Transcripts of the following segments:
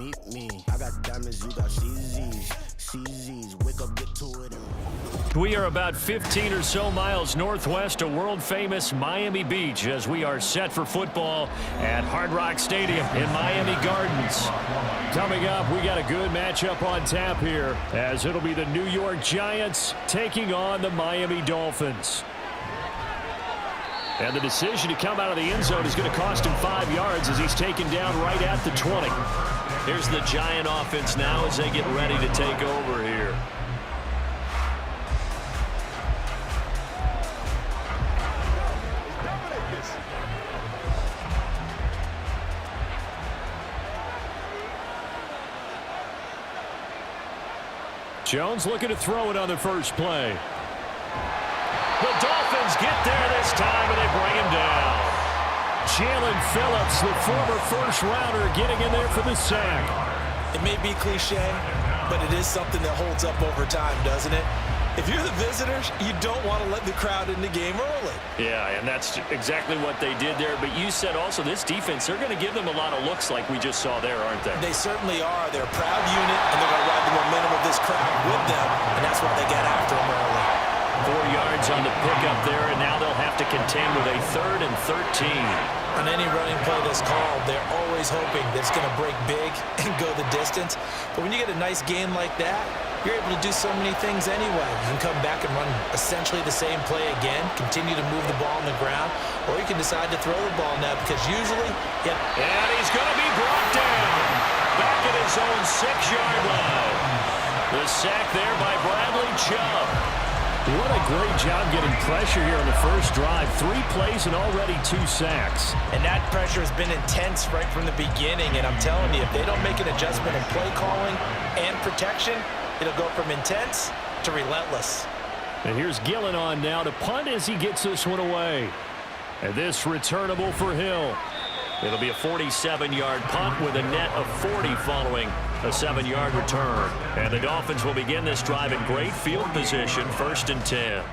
meet me. I got diamonds, you got CZs. CZs, wake up, get to it. We are about 15 or so miles northwest of world-famous Miami Beach as we are set for football at Hard Rock Stadium in Miami Gardens. Coming up, we got a good matchup on tap here as it'll be the New York Giants taking on the Miami Dolphins. And the decision to come out of the end zone is going to cost him 5 yards as he's taken down right at the 20. Here's the Giant offense now as they get ready to take over here. Jones looking to throw it on the first play. The Dolphins get there this time, and they bring him down. Jalen Phillips, the former first-rounder, getting in there for the sack. It may be cliche, but it is something that holds up over time, doesn't it? If you're the visitors, you don't want to let the crowd in the game early. Yeah, and that's exactly what they did there. But you said also this defense, they're going to give them a lot of looks like we just saw there, aren't they? They certainly are. They're a proud unit, and they're going to ride the momentum of this crowd with them, and that's why they got after them early. 4 yards on the pickup there, and now they'll have to contend with a 3rd and 13. On any running play that's called, they're always hoping that it's going to break big and go the distance. But when you get a nice gain like that, you're able to do so many things anyway. You can come back and run essentially the same play again, continue to move the ball on the ground, or you can decide to throw the ball now because usually, yep. And he's going to be brought down back at his own 6-yard line. The sack there by Bradley Chubb. What a great job getting pressure here on the first drive. 3 plays and already 2 sacks. And that pressure has been intense right from the beginning. And I'm telling you, if they don't make an adjustment in play calling and protection, it'll go from intense to relentless. And here's Gillen on now to punt as he gets this one away. And this returnable for Hill. It'll be a 47-yard punt with a net of 40 following a 7-yard return. And the Dolphins will begin this drive in great field position, 1st and 10.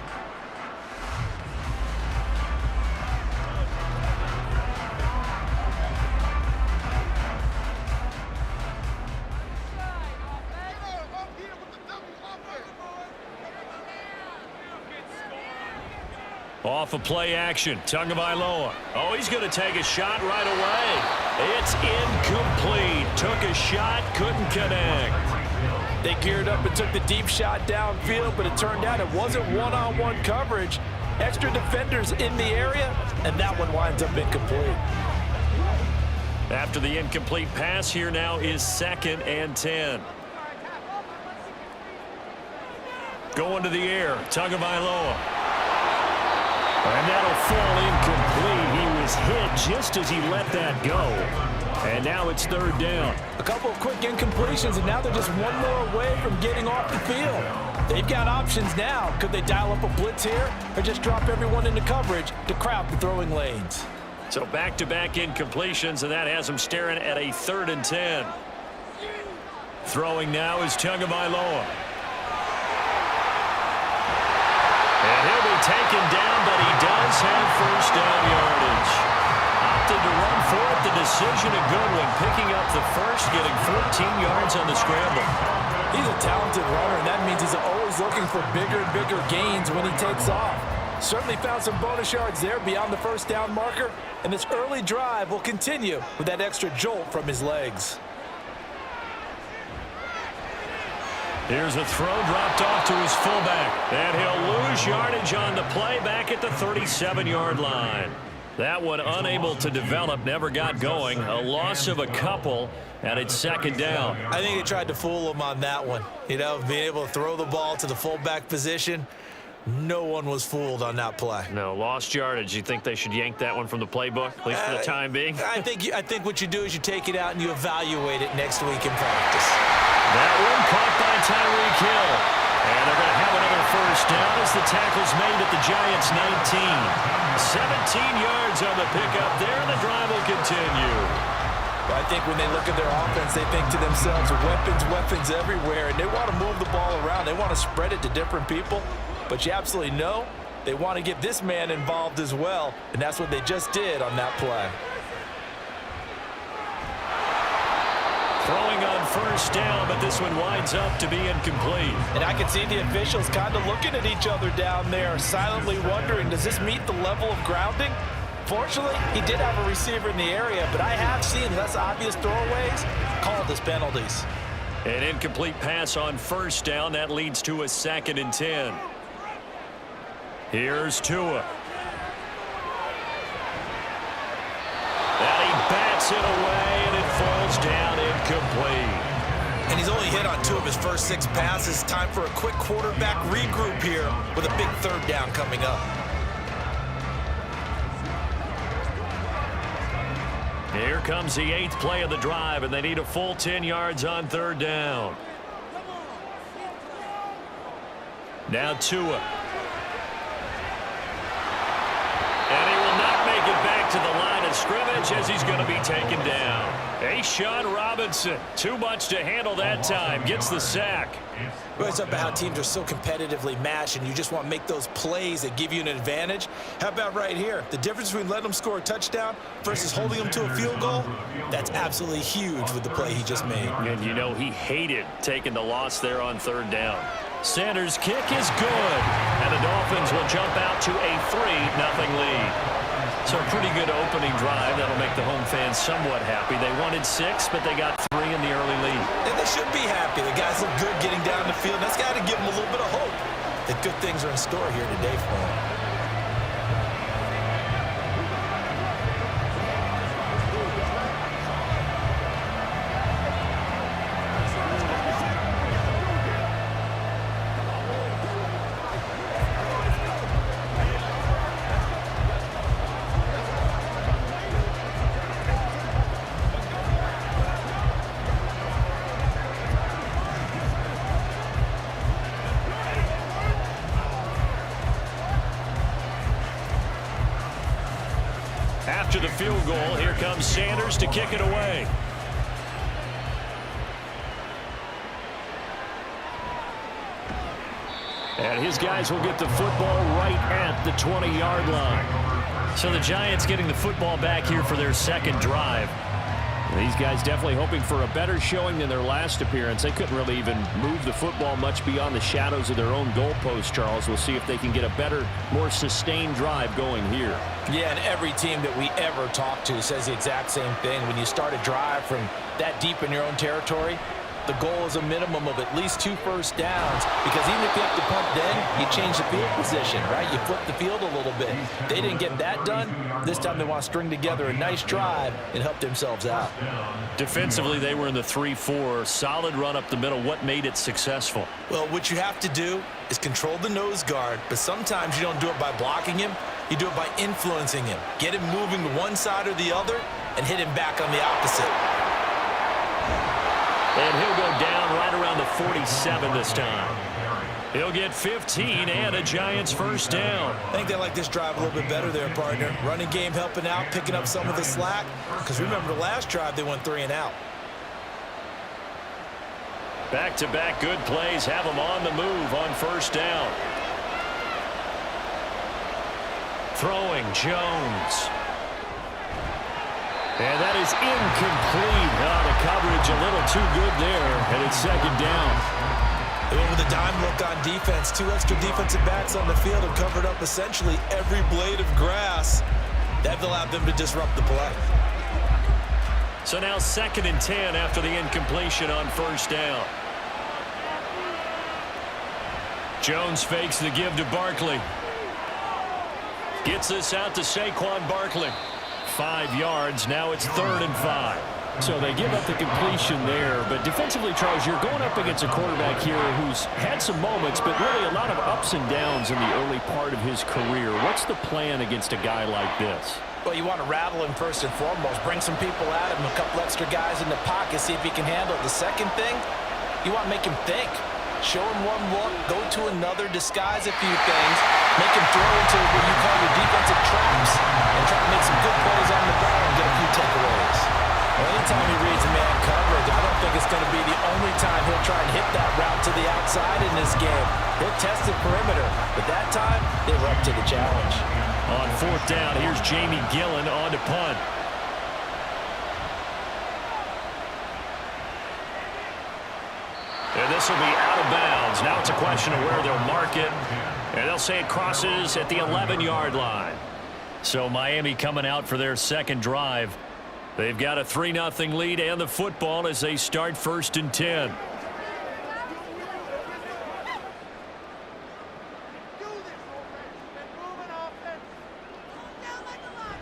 Off of play action, Tagovailoa. Oh, he's going to take a shot right away. It's incomplete. Took a shot, couldn't connect. They geared up and took the deep shot downfield, but it turned out it wasn't one-on-one coverage. Extra defenders in the area, and that one winds up incomplete. After the incomplete pass, here now is 2nd and 10. Going to the air, Tagovailoa. And that'll fall incomplete. He was hit just as he let that go. And now it's 3rd down. A couple of quick incompletions, and now they're just one more away from getting off the field. They've got options now. Could they dial up a blitz here or just drop everyone into coverage to crowd the throwing lanes? So back-to-back incompletions, and that has them staring at a 3rd and 10. Throwing now is Tagovailoa. And he'll be taken down, but he does have 1st down yardage. Opted to run for it. The decision a good one. Picking up the 1st, getting 14 yards on the scramble. He's a talented runner, and that means he's always looking for bigger and bigger gains when he takes off. Certainly found some bonus yards there beyond the 1st down marker, and this early drive will continue with that extra jolt from his legs. Here's a throw dropped off to his fullback. And he'll lose yardage on the play back at the 37-yard line. That one unable to develop, never got going. A loss of a couple, and it's 2nd down. I think they tried to fool him on that one. You know, being able to throw the ball to the fullback position. No one was fooled on that play. No, lost yardage. You think they should yank that one from the playbook, at least for the time being? I think what you do is you take it out and you evaluate it next week in practice. That one caught by Tyreek Hill. And they're going to have another 1st down as the tackle's made at the Giants' 19. 17 yards on the pickup there, and the drive will continue. Well, I think when they look at their offense, they think to themselves, weapons everywhere, and they want to move the ball around. They want to spread it to different people. But you absolutely know they want to get this man involved as well, and that's what they just did on that play. Throwing first down, but this one winds up to be incomplete. And I can see the officials kind of looking at each other down there, silently wondering, does this meet the level of grounding? Fortunately, he did have a receiver in the area, but I have seen less obvious throwaways called as penalties. An incomplete pass on first down. That leads to a 2nd and 10. Here's Tua. And he bats it away, and it falls down incomplete. And he's only hit on 2 of his first 6 passes. Time for a quick quarterback regroup here with a big 3rd down coming up. Here comes the 8th play of the drive, and they need a full 10 yards on 3rd down. Now Tua. And he will not make it back to the line of scrimmage as he's going to be taken down. A'Shawn Robinson, too much to handle that time, gets the sack. Well, it's about how teams are so competitively matched, and you just want to make those plays that give you an advantage. How about right here? The difference between letting them score a touchdown versus holding them to a field goal, that's absolutely huge with the play he just made. And you know he hated taking the loss there on 3rd down. Sanders' kick is good, and the Dolphins will jump out to a 3-0 lead. So a pretty good opening drive. That'll make the home fans somewhat happy. They wanted 6, but they got 3 in the early lead. And they should be happy. The guys look good getting down the field. That's got to give them a little bit of hope that good things are in store here today for them. After the field goal, here comes Sanders to kick it away. And his guys will get the football right at the 20-yard line. So the Giants getting the football back here for their 2nd drive. These guys definitely hoping for a better showing than their last appearance. They couldn't really even move the football much beyond the shadows of their own goalpost, Charles. We'll see if they can get a better, more sustained drive going here. Yeah, and every team that we ever talk to says the exact same thing. When you start a drive from that deep in your own territory, the goal is a minimum of at least 2 first downs, because even if you have to punt then, you change the field position, right? You flip the field a little bit. They didn't get that done. This time they want to string together a nice drive and help themselves out. Defensively, they were in the 3-4. Solid run up the middle. What made it successful? Well, what you have to do is control the nose guard, but sometimes you don't do it by blocking him. You do it by influencing him. Get him moving to one side or the other and hit him back on the opposite. And he'll go down right around the 47 this time. He'll get 15 and a Giants first down. I think they like this drive a little bit better there, partner. Running game helping out, picking up some of the slack. Because remember, the last drive they went 3 and out. Back-to-back good plays have them on the move on first down. Throwing Jones. And that is incomplete. The coverage a little too good there, and it's 2nd down. They went with a dime look on defense. 2 extra defensive backs on the field have covered up essentially every blade of grass. That allowed them to disrupt the play. So now 2nd and 10 after the incompletion on first down. Jones fakes the give to Barkley. Gets this out to Saquon Barkley. 5 yards. Now it's 3rd and 5. So they give up the completion there. But defensively, Charles, you're going up against a quarterback here who's had some moments, but really a lot of ups and downs in the early part of his career. What's the plan against a guy like this? Well, you want to rattle him first and foremost. Bring some people at him, a couple extra guys in the pocket, see if he can handle it. The second thing, you want to make him think. Show him one look, go to another, disguise a few things, make him throw into what you call your defensive traps, and try to make some good plays on the ball and get a few takeaways. Well, anytime he reads man coverage, I don't think it's going to be the only time he'll try and hit that route to the outside in this game. He'll test the perimeter, but that time, they were up to the challenge. On 4th down, here's Jamie Gillen on to punt. And this will be out of bounds. Now it's a question of where they'll mark it. And they'll say it crosses at the 11-yard line. So Miami coming out for their second drive. They've got a 3-0 lead and the football as they start 1st and 10.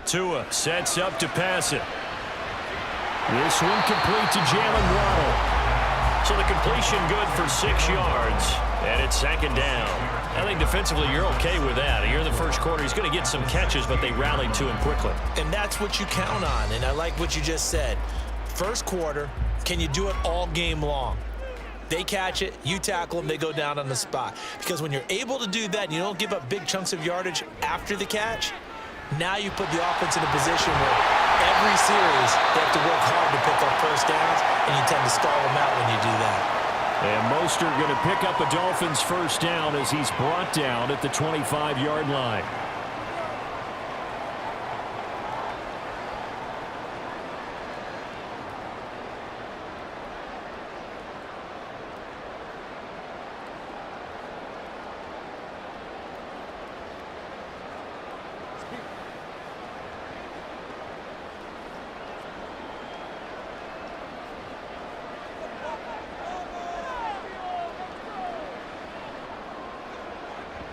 Tua sets up to pass it. This one complete to Jalen Waddle. So the completion good for 6 yards, and it's 2nd down. I think defensively you're okay with that. Here in the first quarter, he's going to get some catches, but they rallied to him quickly. And that's what you count on, and I like what you just said. First quarter, can you do it all game long? They catch it, you tackle them, they go down on the spot. Because when you're able to do that and you don't give up big chunks of yardage after the catch, now you put the offense in a position where every series they have to work hard to pick up first downs, and you tend to stall them out when you do that. And Mostert going to pick up a Dolphins first down as he's brought down at the 25-yard line.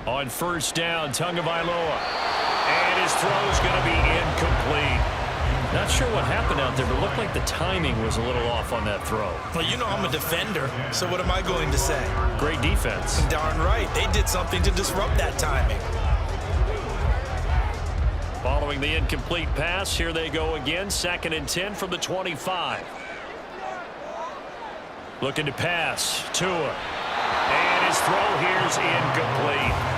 On first down, Tagovailoa. And his throw is going to be incomplete. Not sure what happened out there, but it looked like the timing was a little off on that throw. Well, you know I'm a defender, so what am I going to say? Great defense. Darn right. They did something to disrupt that timing. Following the incomplete pass, here they go again. 2nd and 10 from the 25. Looking to pass. Tua. And his throw here's incomplete.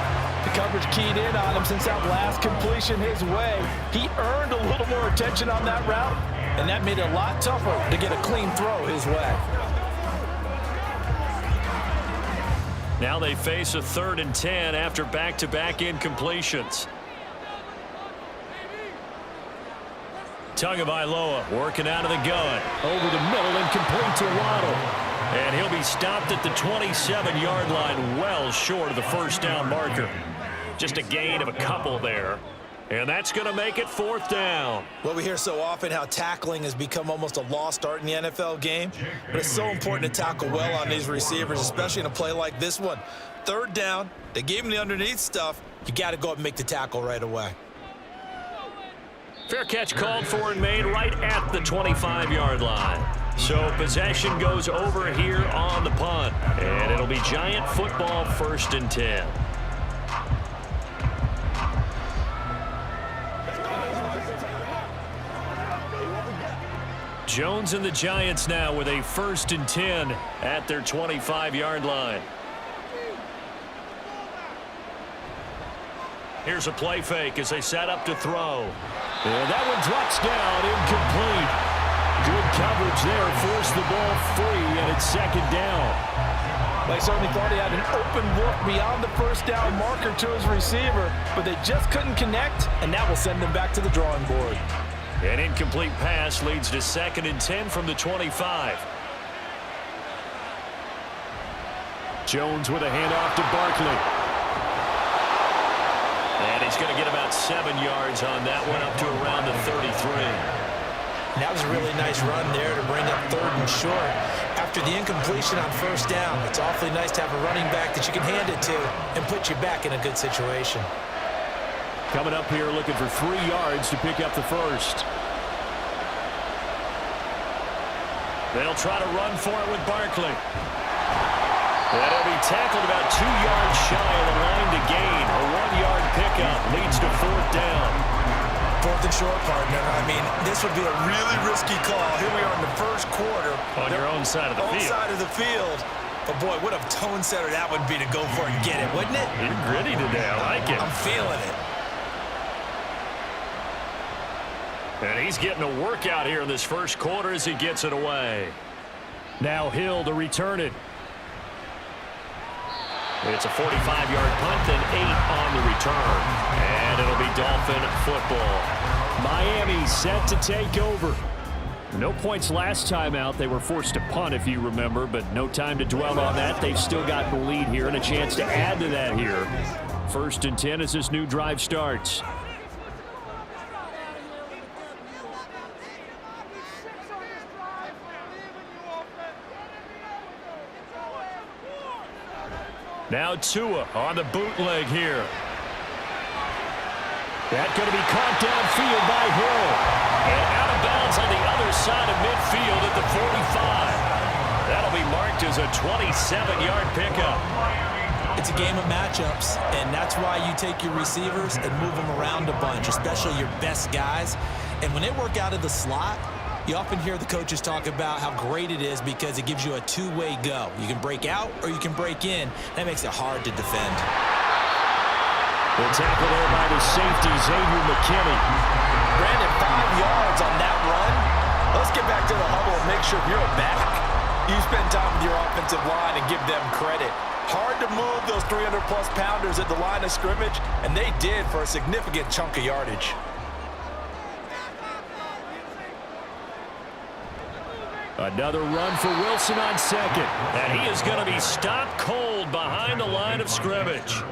The coverage keyed in on him since that last completion his way. He earned a little more attention on that route, and that made it a lot tougher to get a clean throw his way. Now they face a 3rd and 10 after back-to-back incompletions. Tagovailoa working out of the gun. Over the middle and complete to Waddle. And he'll be stopped at the 27-yard line, well short of the first down marker. Just a gain of a couple there. And that's going to make it 4th down. Well, we hear so often how tackling has become almost a lost art in the NFL game. But it's so important to tackle well on these receivers, especially in a play like this one. 3rd down, they gave him the underneath stuff. You got to go up and make the tackle right away. Fair catch called for and made right at the 25-yard line. So possession goes over here on the punt. And it'll be Giant football 1st and 10. Jones and the Giants now with a 1st and 10 at their 25-yard line. Here's a play fake as they set up to throw. And that one drops down, incomplete. Good coverage there, forced the ball free, and it's 2nd down. They certainly thought he had an open look beyond the first down marker to his receiver, but they just couldn't connect, and that will send them back to the drawing board. An incomplete pass leads to 2nd and 10 from the 25. Jones with a handoff to Barkley. And he's going to get about 7 yards on that one, up to around the 33. That was a really nice run there to bring up 3rd and short. After the incompletion on first down, it's awfully nice to have a running back that you can hand it to and put you back in a good situation. Coming up here looking for 3 yards to pick up the first. They'll try to run for it with Barkley. That'll be tackled about 2 yards shy of the line to gain. A 1-yard pickup leads to 4th down. 4th and short, partner. I mean, this would be a really risky call. Here we are in the first quarter. On your own side of the field. Own side of the field. But, boy, what a tone setter that would be to go for it and get it, wouldn't it? You're gritty today. I like it. I'm feeling it. And he's getting a workout here in this first quarter as he gets it away. Now Hill to return it. It's a 45-yard punt, then 8 on the return. And it'll be Dolphin football. Miami set to take over. No points last time out. They were forced to punt, if you remember, but no time to dwell on that. They've still got the lead here and a chance to add to that here. 1st and 10 as this new drive starts. Now Tua on the bootleg here. That's going to be caught downfield by Hill. And out of bounds on the other side of midfield at the 45. That'll be marked as a 27-yard pickup. It's a game of matchups, and that's why you take your receivers and move them around a bunch, especially your best guys. And when they work out of the slot, you often hear the coaches talk about how great it is because it gives you a two-way go. You can break out or you can break in. That makes it hard to defend. The tackle there by the safety, Xavier McKinney. Brandon, 5 yards on that run. Let's get back to the huddle and make sure you're back. You spend time with your offensive line and give them credit. Hard to move those 300-plus pounders at the line of scrimmage, and they did for a significant chunk of yardage. Another run for Wilson on second. And he is going to be stopped cold behind the line of scrimmage.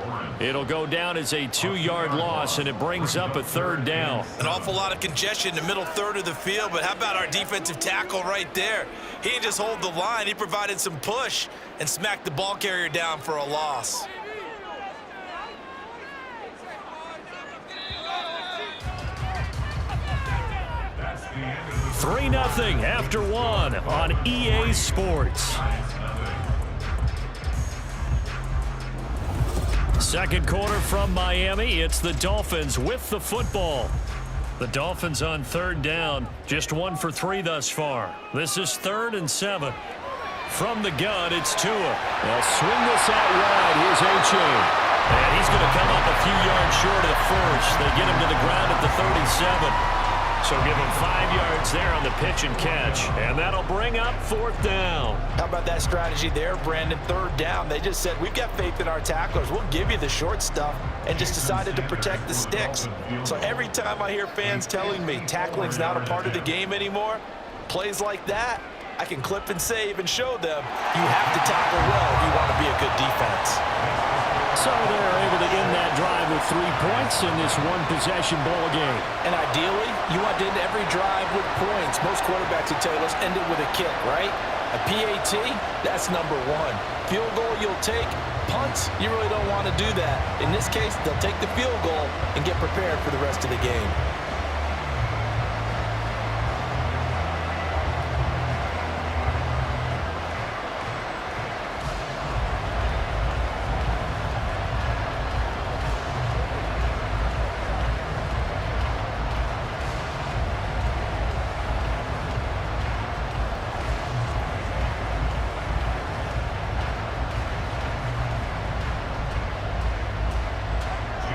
It'll go down as a 2-yard loss, and it brings up a 3rd down. An awful lot of congestion in the middle third of the field, but how about our defensive tackle right there? He didn't just hold the line. He provided some push and smacked the ball carrier down for a loss. Three 3-0 after 1 on EA Sports. Second quarter from Miami. It's the Dolphins with the football. The Dolphins on 3rd down. Just 1 for 3 thus far. This is 3rd and 7. From the gun, it's Tua. They'll swing this out wide. Here's A-Chain. And he's going to come up a few yards short of the first. They get him to the ground at the 37. So give him 5 yards there on the pitch and catch. And that'll bring up 4th down. How about that strategy there, Brandon? 3rd down. They just said, we've got faith in our tacklers. We'll give you the short stuff, and just decided to protect the sticks. So every time I hear fans telling me tackling's not a part of the game anymore, plays like that, I can clip and save and show them you have to tackle well if you want to be a good defense. So they're able to end that drive with 3 points in this one-possession ball game. And ideally, you want to end every drive with points. Most quarterbacks would tell us end it with a kick, right? A PAT, that's number 1. Field goal you'll take. Punts, you really don't want to do that. In this case, they'll take the field goal and get prepared for the rest of the game.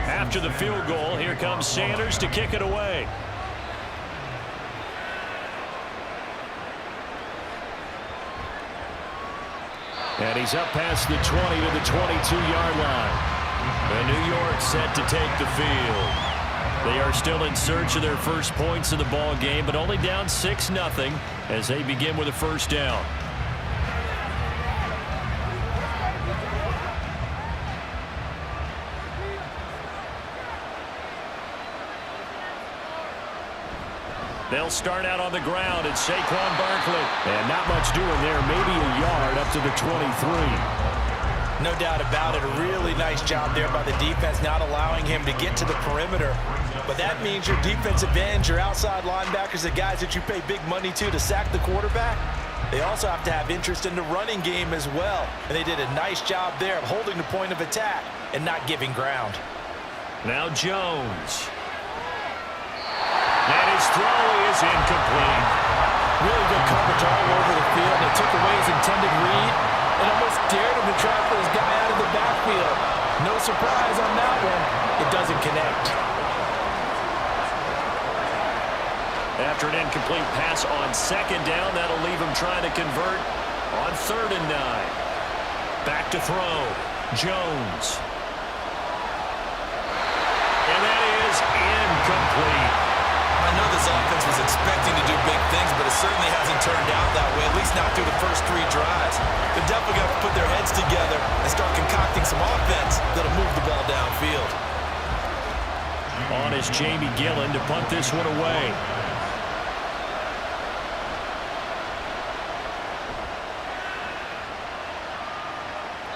After the field goal, here comes Sanders to kick it away. And he's up past the 20 to the 22-yard line. And New York set to take the field. They are still in search of their first points of the ball game, but only down 6-0 as they begin with a 1st down. They'll start out on the ground. It's Saquon Barkley. And not much doing there. Maybe a yard up to the 23. No doubt about it. A really nice job there by the defense, not allowing him to get to the perimeter. But that means your defensive ends, your outside linebackers, the guys that you pay big money to sack the quarterback, they also have to have interest in the running game as well. And they did a nice job there of holding the point of attack and not giving ground. Now Jones. And his throw is incomplete. Really good coverage all over the field. They took away his intended read and almost dared him to try for his guy out of the backfield. No surprise on that one. It doesn't connect. After an incomplete pass on 2nd down, that'll leave him trying to convert on 3rd and 9. Back to throw. Jones. And that is incomplete. I know this offense was expecting to do big things, but it certainly hasn't turned out that way, at least not through the first 3 drives. They're definitely going to put their heads together and start concocting some offense that'll move the ball downfield. On is Jamie Gillen to punt this one away.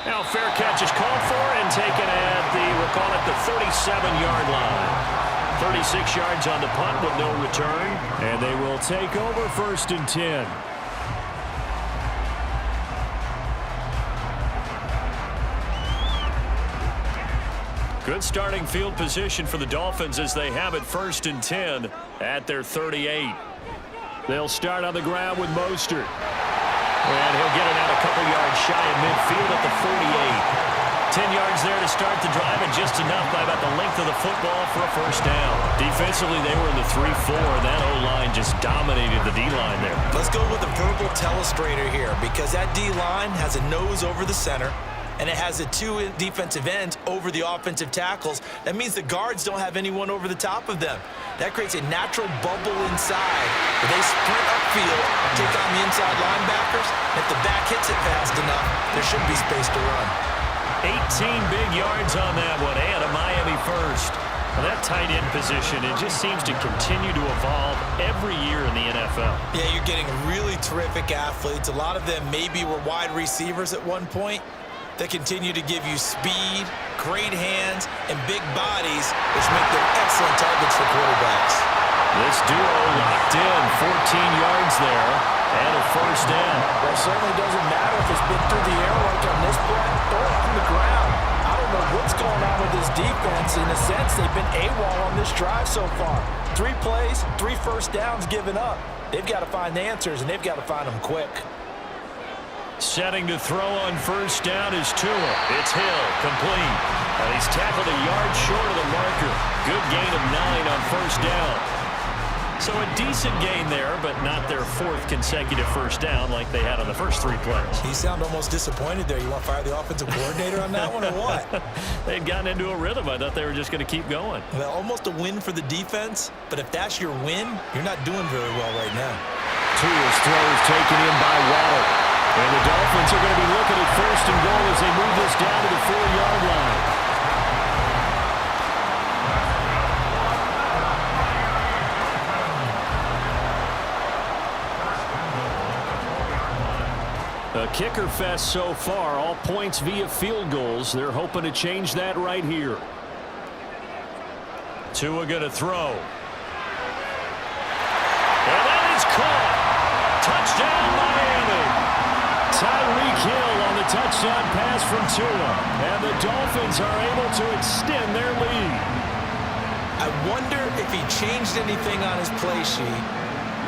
Now fair catch is called for and taken at we'll call it the 37-yard line. 36 yards on the punt with no return, and they will take over 1st and 10. Good starting field position for the Dolphins as they have it 1st and 10 at their 38. They'll start on the ground with Mostert. And he'll get it out a couple yards shy of midfield at the 48. 10 yards there to start the drive, and just enough by about the length of the football for a 1st down. Defensively, they were in the 3-4. That O-line just dominated the D-line there. Let's go with a verbal telestrator here, because that D-line has a nose over the center, and it has the 2 defensive ends over the offensive tackles. That means the guards don't have anyone over the top of them. That creates a natural bubble inside where they sprint upfield, take on the inside linebackers. If the back hits it fast enough, there should be space to run. 18 big yards on that one, and a Miami 1st. Well, that tight end position, it just seems to continue to evolve every year in the NFL. Yeah, you're getting really terrific athletes. A lot of them maybe were wide receivers at one point. They continue to give you speed, great hands, and big bodies, which make them excellent targets for quarterbacks. This duo locked in, 14 yards there, and a 1st down. Well, it certainly doesn't matter if it's been through the air like on this play or on the ground. I don't know what's going on with this defense. In a sense, they've been AWOL on this drive so far. 3 plays, 3 1st downs given up. They've got to find the answers, and they've got to find them quick. Setting to throw on 1st down is Tua. It's Hill, complete. And he's tackled a yard short of the marker. Good gain of 9 on 1st down. So a decent gain there, but not their 4th consecutive 1st down like they had on the first 3 plays. You sound almost disappointed there. You want to fire the offensive coordinator on that one or what? They'd gotten into a rhythm. I thought they were just going to keep going. Well, almost a win for the defense, but if that's your win, you're not doing very well right now. Tua's throw is taken in by Waddle. And the Dolphins are going to be looking at 1st and goal as they move this down to the 4-yard line. A kicker fest so far, all points via field goals. They're hoping to change that right here. Tua going to throw. And that is caught. Touchdown, Miami. Tyreek Hill on the touchdown pass from Tua. And the Dolphins are able to extend their lead. I wonder if he changed anything on his play sheet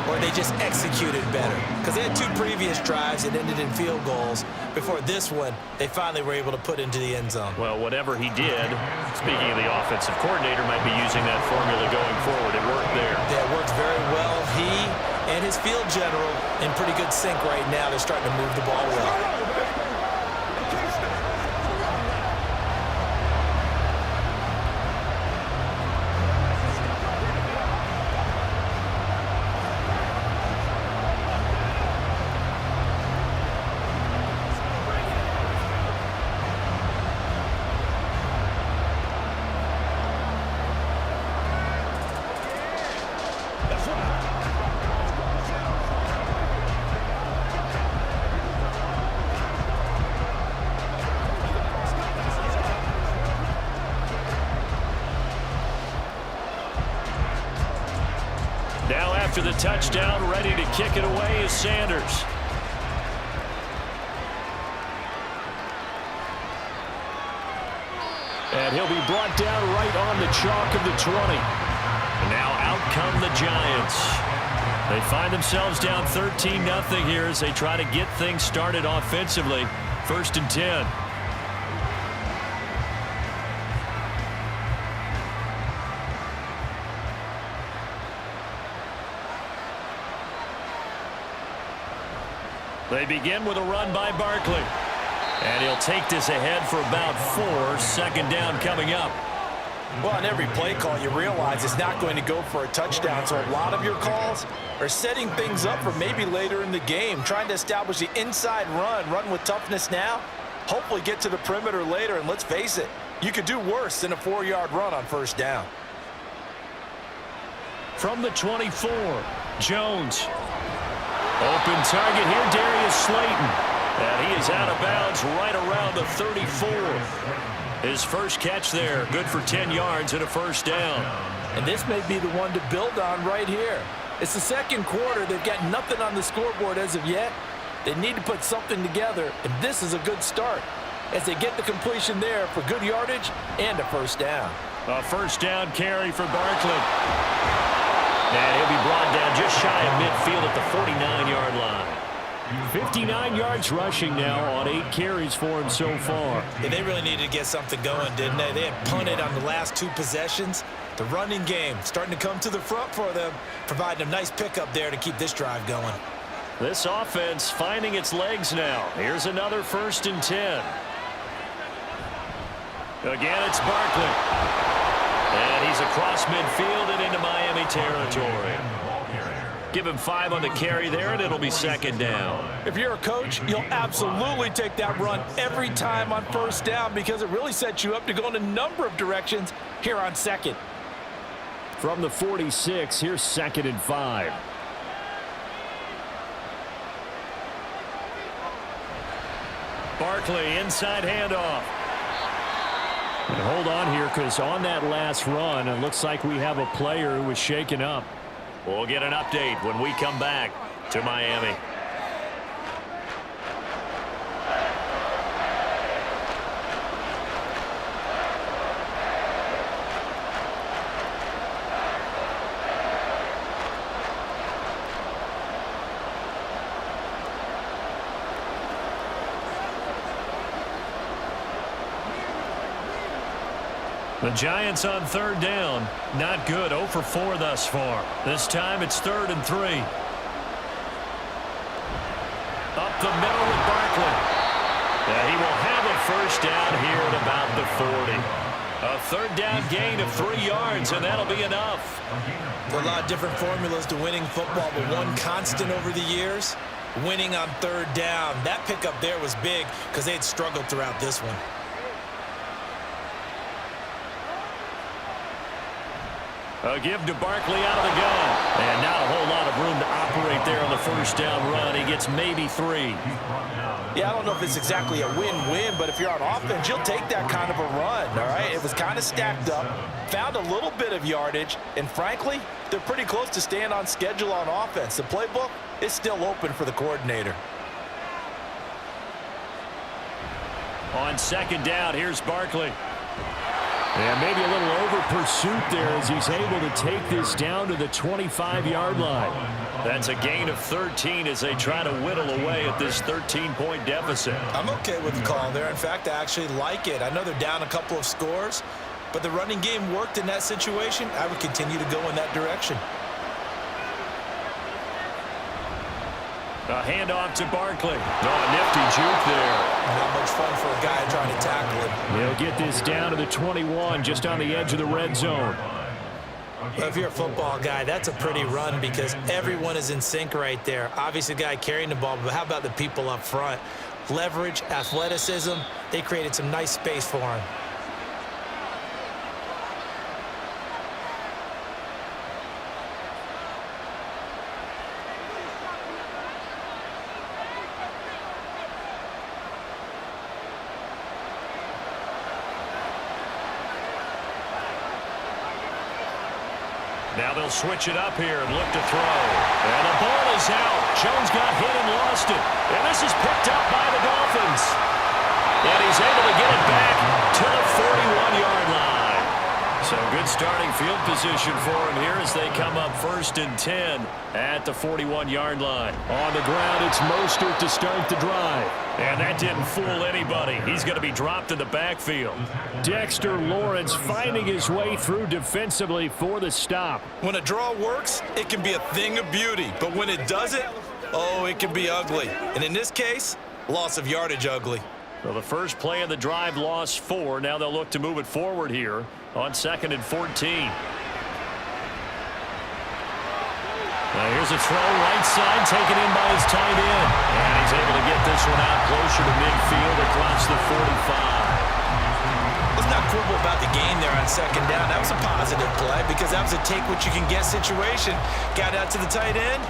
or they just executed better. Because they had 2 previous drives that ended in field goals. Before this one, they finally were able to put into the end zone. Well, whatever he did, speaking of the offensive coordinator, might be using that formula going forward. It worked there. Yeah, it works very well. He and his field general in pretty good sync right now. They're starting to move the ball well. Now after the touchdown, ready to kick it away is Sanders. And he'll be brought down right on the chalk of the 20. And now out come the Giants. They find themselves down 13-0 here as they try to get things started offensively. 1st and 10. They begin with a run by Barkley. And he'll take this ahead for about 4. 2nd down coming up. Well, on every play call, you realize it's not going to go for a touchdown, so a lot of your calls are setting things up for maybe later in the game, trying to establish the inside run with toughness now, hopefully get to the perimeter later, and let's face it, you could do worse than a 4-yard run on first down. From the 24, Jones. Open target here, Darius Slayton. And he is out of bounds right around the 34. His first catch there, good for 10 yards and a first down. And this may be the one to build on right here. It's the second quarter. They've got nothing on the scoreboard as of yet. They need to put something together, and this is a good start as they get the completion there for good yardage and a first down. A first down carry for Barkley. And he'll be brought down just shy of midfield at the 49-yard line. 59 yards rushing now on 8 carries for him so far. Yeah, they really needed to get something going, didn't they? They had punted on the last 2 possessions. The running game starting to come to the front for them, providing a nice pickup there to keep this drive going. This offense finding its legs now. Here's another 1st and 10. Again, it's Barkley. And he's across midfield and into Miami territory. Give him 5 on the carry there, and it'll be 2nd down. If you're a coach, you'll absolutely take that run every time on first down because it really sets you up to go in a number of directions here on 2nd. From the 46, here's 2nd and 5. Barkley, inside handoff. And hold on here, because on that last run, it looks like we have a player who was shaken up. We'll get an update when we come back to Miami. The Giants on 3rd down. Not good. 0 for 4 thus far. This time it's 3rd and 3. Up the middle with Barkley. And he will have a first down here at about the 40. A 3rd down gain of 3 yards, and that'll be enough. There are a lot of different formulas to winning football, but one constant over the years, winning on 3rd down. That pickup there was big because they had struggled throughout this one. A give to Barkley out of the gun. And not a whole lot of room to operate there on the first down run. He gets maybe 3. Yeah, I don't know if it's exactly a win-win, but if you're on offense, you'll take that kind of a run, all right? It was kind of stacked up, found a little bit of yardage, and frankly, they're pretty close to staying on schedule on offense. The playbook is still open for the coordinator. On 2nd down, here's Barkley. And maybe a little over-pursuit there as he's able to take this down to the 25-yard line. That's a gain of 13 as they try to whittle away at this 13-point deficit. I'm okay with the call there. In fact, I actually like it. I know they're down a couple of scores, but the running game worked in that situation. I would continue to go in that direction. A handoff to Barkley. Oh, a nifty juke there. Not much fun for a guy trying to tackle him. They'll get this down to the 21, just on the edge of the red zone. Well, if you're a football guy, that's a pretty run because everyone is in sync right there. Obviously, the guy carrying the ball, but how about the people up front? Leverage, athleticism, they created some nice space for him. Now they'll switch it up here and look to throw. And the ball is out. Jones got hit and lost it. And this is picked up by the Dolphins. And he's able to get it back to the 41-yard line. So good starting field position for him here as they come up 1st and 10 at the 41-yard line. On the ground, it's Mostert to start the drive. And that didn't fool anybody. He's going to be dropped in the backfield. Dexter Lawrence finding his way through defensively for the stop. When a draw works, it can be a thing of beauty. But when it doesn't, oh, it can be ugly. And in this case, loss of yardage ugly. Well, the first play of the drive lost 4. Now they'll look to move it forward here. on 2nd and 14. Now here's a throw right side taken in by his tight end. And he's able to get this one out closer to midfield across the 45. Let's not quibble about the game there on 2nd down. That was a positive play because that was a take-what-you-can-get situation. Got out to the tight end.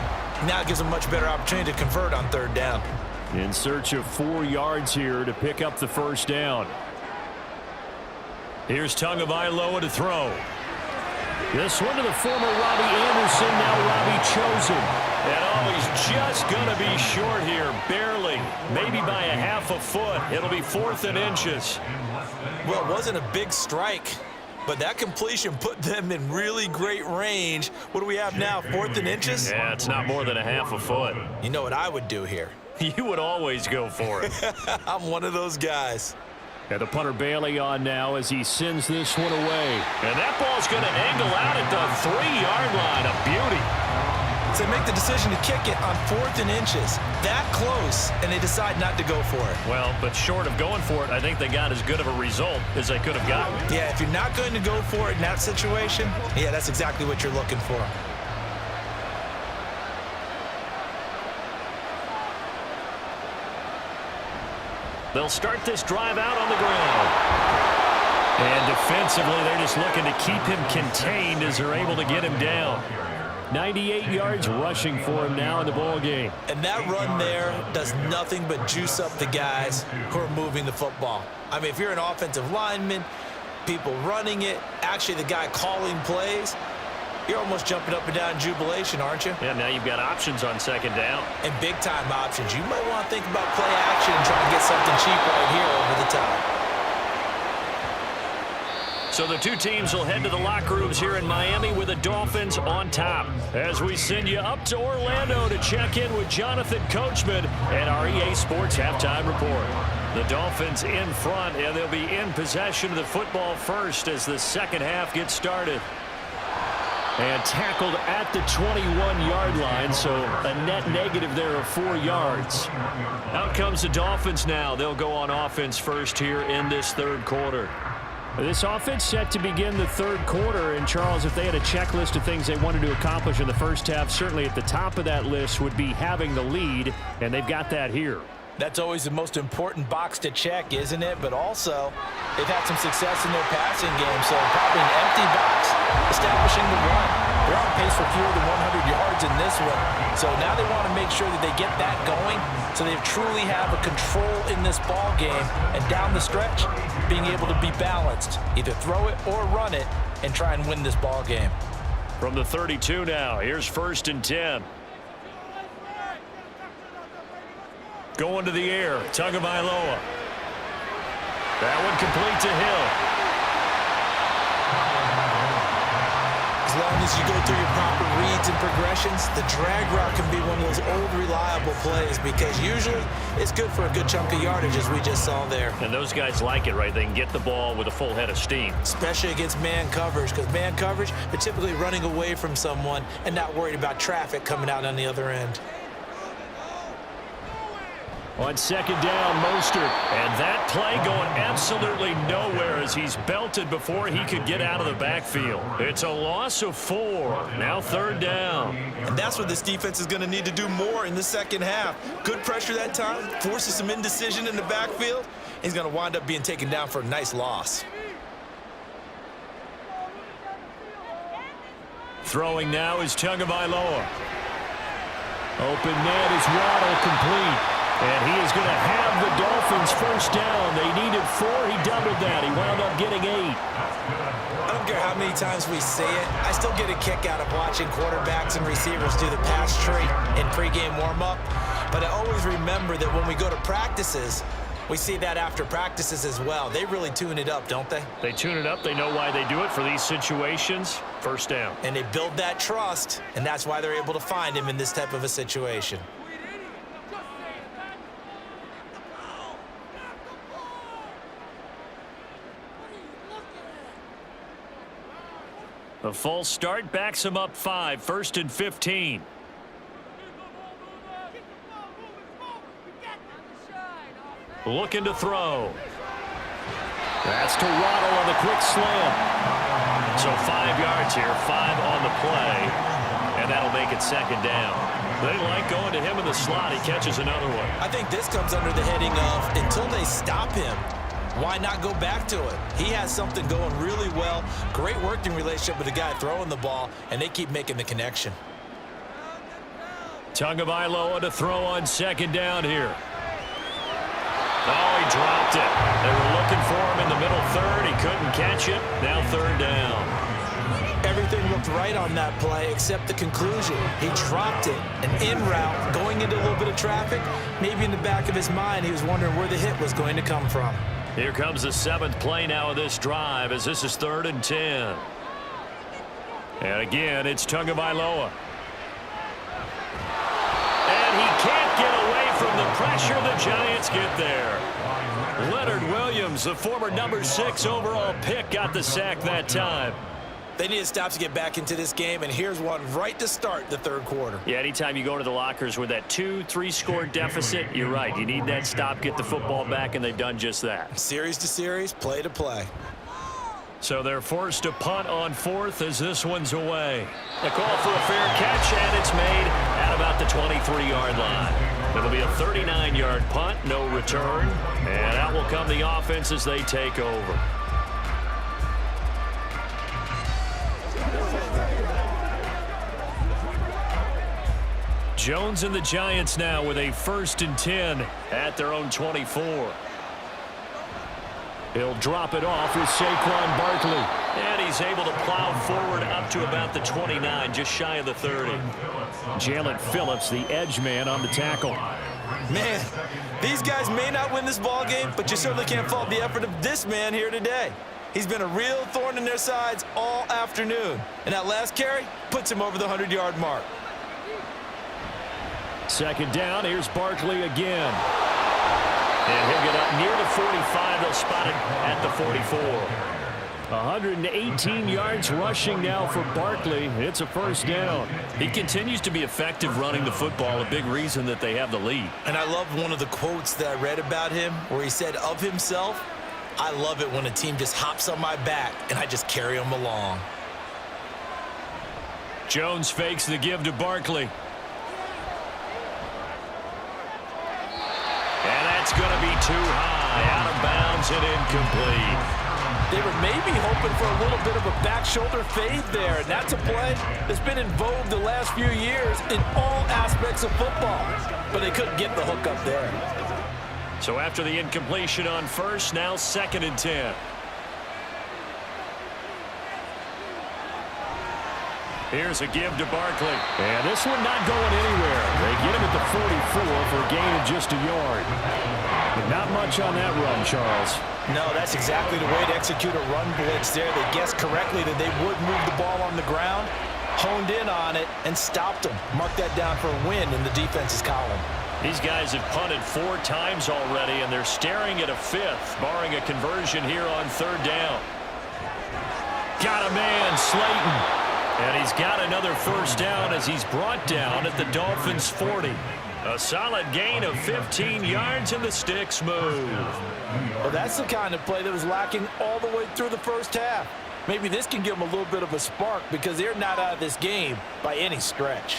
Now it gives him much better opportunity to convert on 3rd down. In search of 4 yards here to pick up the 1st down. Here's Tagovailoa to throw. This one to the former Robbie Anderson, now Robbie Chosen. And he's just going to be short here, barely. Maybe by a half a foot. It'll be 4th and inches. Well, it wasn't a big strike, but that completion put them in really great range. What do we have now, 4th and inches? Yeah, it's not more than a half a foot. You know what I would do here? You would always go for it. I'm one of those guys. And the punter Bailey on now as he sends this one away. And that ball's going to angle out at the 3-yard line. A beauty. So they make the decision to kick it on 4th and inches. That close, and they decide not to go for it. Well, but short of going for it, I think they got as good of a result as they could have gotten. Yeah, if you're not going to go for it in that situation, yeah, that's exactly what you're looking for. They'll start this drive out on the ground. And defensively, they're just looking to keep him contained as they're able to get him down. 98 yards rushing for him now in the ball game. And that run there does nothing but juice up the guys who are moving the football. I mean, if you're an offensive lineman, people running it, actually the guy calling plays, you're almost jumping up and down in jubilation, aren't you? Yeah, now you've got options on 2nd down. And big-time options. You might want to think about play action and try to get something cheap right here over the top. So the two teams will head to the locker rooms here in Miami with the Dolphins on top. As we send you up to Orlando to check in with Jonathan Coachman and our EA Sports Halftime Report. The Dolphins in front, and they'll be in possession of the football first as the 2nd half gets started. And tackled at the 21-yard line, so a net negative there of 4 yards. Out comes the Dolphins now. They'll go on offense first here in this 3rd quarter. This offense set to begin the 3rd quarter, and Charles, if they had a checklist of things they wanted to accomplish in the 1st half, certainly at the top of that list would be having the lead, and they've got that here. That's always the most important box to check, isn't it? But also, they've had some success in their passing game, so probably an empty box establishing the run. They're on pace for fewer than 100 yards in this one. So now they want to make sure that they get that going so they truly have a control in this ball game. And down the stretch, being able to be balanced. Either throw it or run it and try and win this ball game. From the 32 now, here's 1st and 10. Going to the air, Tagovailoa. That one complete to Hill. As long as you go through your proper reads and progressions, the drag route can be one of those old reliable plays because usually it's good for a good chunk of yardage as we just saw there. And those guys like it, right? They can get the ball with a full head of steam. Especially against man coverage, because man coverage, they're typically running away from someone and not worried about traffic coming out on the other end. On 2nd down, Mostert. And that play going absolutely nowhere as he's belted before he could get out of the backfield. It's a loss of 4. Now 3rd down. And that's what this defense is going to need to do more in the 2nd half. Good pressure that time, forces some indecision in the backfield. He's going to wind up being taken down for a nice loss. Throwing now is Tagovailoa. Open net is Waddle complete. And he is going to have the Dolphins 1st down. They needed 4. He doubled that. He wound up getting 8. I don't care how many times we say it. I still get a kick out of watching quarterbacks and receivers do the pass tree in pregame warm-up. But I always remember that when we go to practices, we see that after practices as well. They really tune it up, don't they? They tune it up. They know why they do it for these situations. 1st down. And they build that trust, and that's why they're able to find him in this type of a situation. A false start backs him up 5. 1st and 15. Looking to throw. That's to Waddle on the quick slam. So 5 yards here, 5 on the play, and that'll make it second down. They like going to him in the slot. He catches another one. I think this comes under the heading of until they stop him, why not go back to it? He has something going really well. Great working relationship with the guy throwing the ball, and they keep making the connection. Tagovailoa to throw on second down here. Oh, he dropped it. They were looking for him in the middle third. He couldn't catch it. Now third down. Everything looked right on that play except the conclusion. He dropped it. An in route, going into a little bit of traffic. Maybe in the back of his mind, he was wondering where the hit was going to come from. Here comes the 7th play now of this drive as this is 3rd and 10. And again, it's Tagovailoa. And he can't get away from the pressure. The Giants get there. Leonard Williams, the former number 6 overall pick, got the sack that time. They need a stop to get back into this game, and here's one right to start the third quarter. Yeah, anytime you go to the lockers with that 2-3 score deficit, you're right. You need that stop, get the football back, and they've done just that. Series to series, play to play. So they're forced to punt on 4th as this one's away. A call for a fair catch, and it's made at about the 23-yard line. It'll be a 39-yard punt, no return, and out will come the offense as they take over. Jones and the Giants now with a 1st and 10 at their own 24. He'll drop it off with Saquon Barkley. And he's able to plow forward up to about the 29, just shy of the 30. Jalen Phillips, the edge man, on the tackle. Man, these guys may not win this ball game, but you certainly can't fault the effort of this man here today. He's been a real thorn in their sides all afternoon. And that last carry puts him over the 100-yard mark. Second down, here's Barkley again. And he'll get up near the 45. They'll spot it at the 44. 118 yards rushing now for Barkley. It's a first down. He continues to be effective running the football, a big reason that they have the lead. And I love one of the quotes that I read about him where he said of himself, I love it when a team just hops on my back and I just carry them along. Jones fakes the give to Barkley. And that's going to be too high, out of bounds and incomplete. They were maybe hoping for a little bit of a back shoulder fade there, and that's a play that's been in vogue the last few years in all aspects of football. But they couldn't get the hook up there. So after the incompletion on 1st, now 2nd and 10. Here's a give to Barkley. And this one not going anywhere. They get him at the 44 for a gain of just a yard. But not much on that run, Charles. No, that's exactly the way to execute a run blitz there. They guessed correctly that they would move the ball on the ground, honed in on it, and stopped them. Mark that down for a win in the defense's column. These guys have punted 4 times already, and they're staring at a 5th, barring a conversion here on 3rd down. Got a man, Slayton. And he's got another first down as he's brought down at the Dolphins' 40. A solid gain of 15 yards, and the sticks move. Well, that's the kind of play that was lacking all the way through the first half. Maybe this can give them a little bit of a spark because they're not out of this game by any stretch.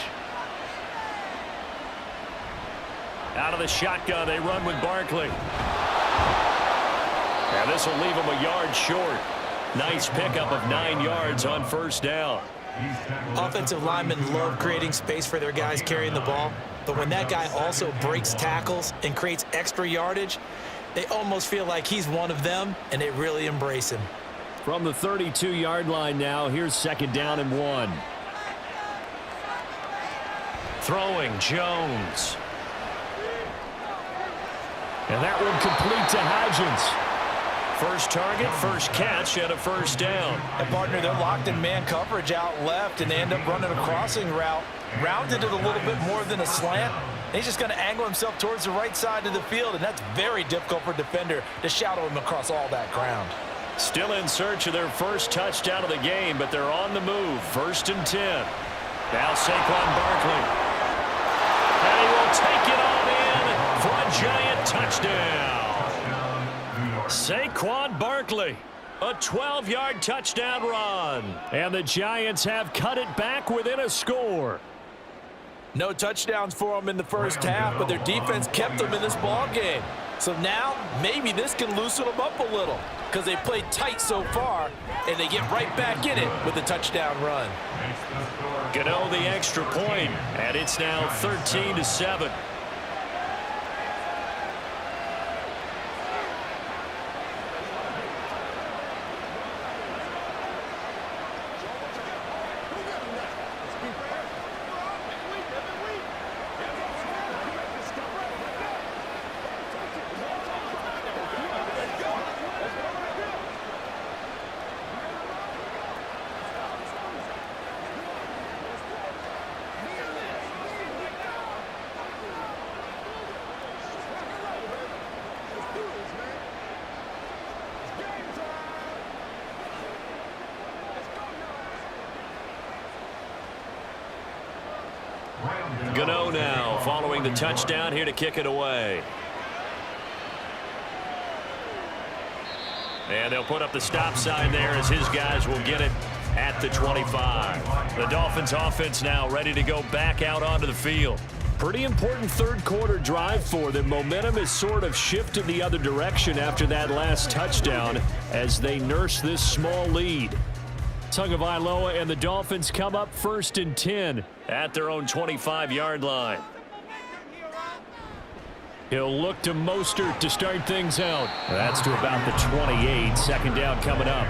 Out of the shotgun, they run with Barkley. And this will leave him a yard short. Nice pickup of 9 yards on first down. Offensive linemen love creating space for their guys carrying the ball, but when that guy also breaks tackles and creates extra yardage, they almost feel like he's one of them, and they really embrace him. From the 32-yard line now, here's 2nd down and 1. Throwing, Jones. And that one complete to Hodgins. First target, first catch, and a first down. And partner, they're locked in man coverage out left, and they end up running a crossing route. Rounded it a little bit more than a slant. And he's just going to angle himself towards the right side of the field, and that's very difficult for a defender to shadow him across all that ground. Still in search of their first touchdown of the game, but they're on the move. 1st and 10. Now Saquon Barkley. And he will take it all in for a Giant touchdown. Saquon Barkley. A 12-yard touchdown run. And the Giants have cut it back within a score. No touchdowns for them in the first half, but their defense kept them in this ball game. So now maybe this can loosen them up a little because they played tight so far, and they get right back in it with a touchdown run. Gano the extra point, and it's now 13-7. Gano now following the touchdown here to kick it away. And they'll put up the stop sign there as his guys will get it at the 25. The Dolphins offense now ready to go back out onto the field. Pretty important third quarter drive for them. Momentum has sort of shifted the other direction after that last touchdown as they nurse this small lead. Tagovailoa and the Dolphins come up 1st and 10 at their own 25-yard line. He'll look to Mostert to start things out. That's to about the 28. Second down coming up.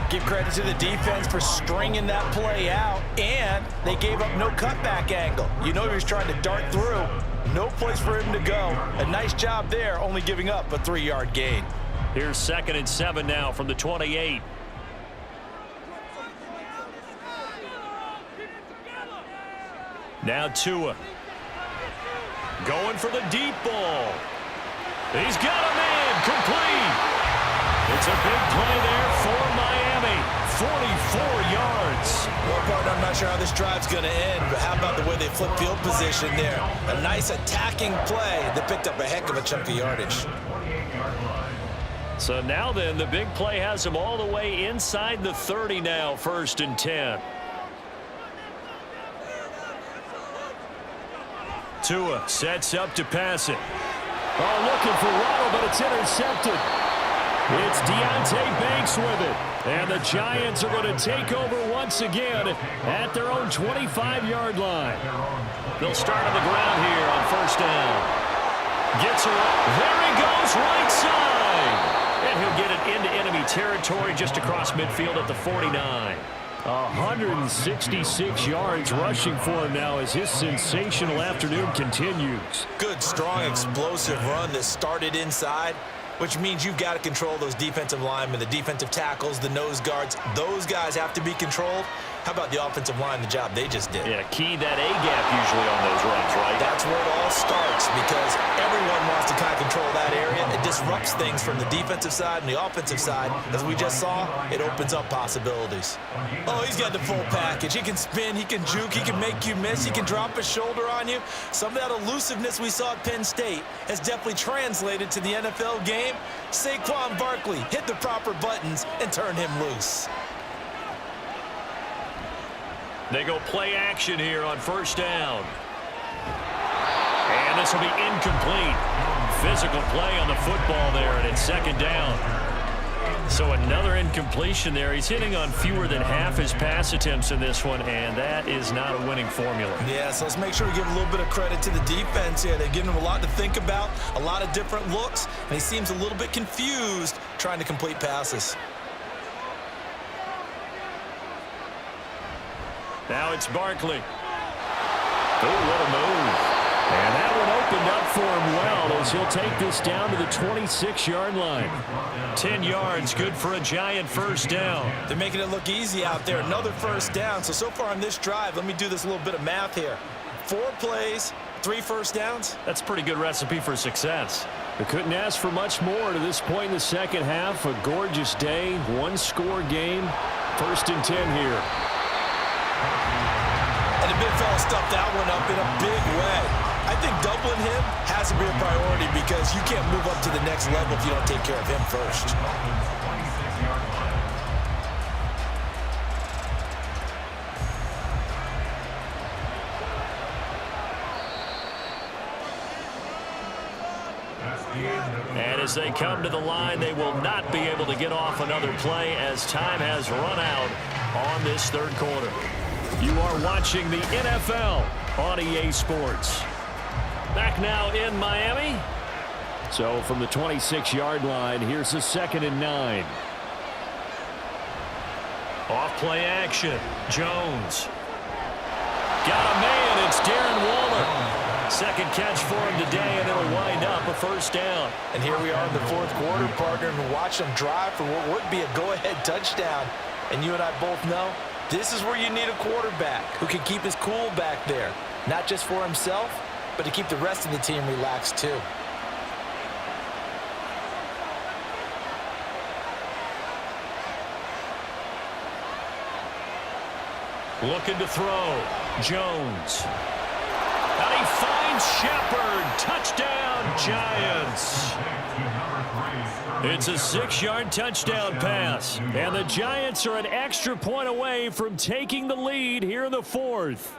Give credit to the defense for stringing that play out, and they gave up no cutback angle. You know he was trying to dart through. No place for him to go. A nice job there, only giving up a 3-yard gain. Here's 2nd and 7 now from the 28. Now Tua. Going for the deep ball. He's got a man complete. It's a big play there for Miami. 44 yards. Well, partner, I'm not sure how this drive's going to end, but how about the way they flip field position there? A nice attacking play that picked up a heck of a chunk of yardage. So now then, the big play has him all the way inside the 30 now, 1st and 10. Tua sets up to pass it. Oh, looking for Waddle, but it's intercepted. It's Deontay Banks with it. And the Giants are going to take over once again at their own 25-yard line. They'll start on the ground here on 1st down. Gets around. There he goes, right side. And he'll get it into enemy territory just across midfield at the 49. 166 yards rushing for him now as his sensational afternoon continues. Good, strong, explosive run that started inside, which means you've got to control those defensive linemen, the defensive tackles, the nose guards. Those guys have to be controlled. How about the offensive line, the job they just did? Yeah, key that A-gap usually on those runs, right? That's where it all starts because everyone wants to kind of control that area. It disrupts things from the defensive side and the offensive side. As we just saw, it opens up possibilities. Oh, he's got the full package. He can spin, he can juke, he can make you miss, he can drop his shoulder on you. Some of that elusiveness we saw at Penn State has definitely translated to the NFL game. Saquon Barkley hit the proper buttons and turned him loose. They go play action here on 1st down. And this will be incomplete. Physical play on the football there, and it's 2nd down. So another incompletion there. He's hitting on fewer than half his pass attempts in this one, and that is not a winning formula. Yeah, so let's make sure we give a little bit of credit to the defense here. They're giving him a lot to think about, a lot of different looks, and he seems a little bit confused trying to complete passes. Now it's Barkley. Oh, what a move. And that one opened up for him well as he'll take this down to the 26-yard line. 10 yards, good for a Giant 1st down. They're making it look easy out there. Another 1st down. So far on this drive, let me do this little bit of math here. 4 plays, 3 1st downs. That's a pretty good recipe for success. We couldn't ask for much more to this point in the second half. A gorgeous day, 1-score game. 1st and 10 here. And the big fella stuffed that one up in a big way. I think doubling him has to be a priority because you can't move up to the next level if you don't take care of him first. And as they come to the line, they will not be able to get off another play as time has run out on this third quarter. You are watching the NFL on EA Sports. Back now in Miami. So from the 26-yard line, here's the 2nd and 9. Off play action. Jones. Got a man. It's Darren Waller. Second catch for him today, and it'll wind up a first down. And here we are in the fourth quarter, partner, and watch them drive for what would be a go-ahead touchdown. And you and I both know this is where you need a quarterback who can keep his cool back there, not just for himself, but to keep the rest of the team relaxed too. Looking to throw. Jones. And he finds Shepard. Touchdown, Giants. It's a 6-yard touchdown pass. And the Giants are an extra point away from taking the lead here in the fourth.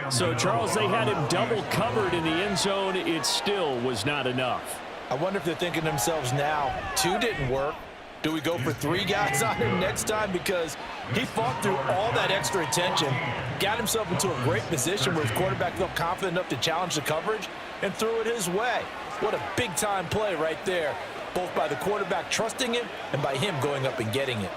So, Charles, they had him double covered in the end zone. It still was not enough. I wonder if they're thinking to themselves now, 2 didn't work. Do we go for 3 guys on him next time? Because he fought through all that extra attention, got himself into a great position where his quarterback felt confident enough to challenge the coverage and threw it his way. What a big-time play right there, both by the quarterback trusting him and by him going up and getting it.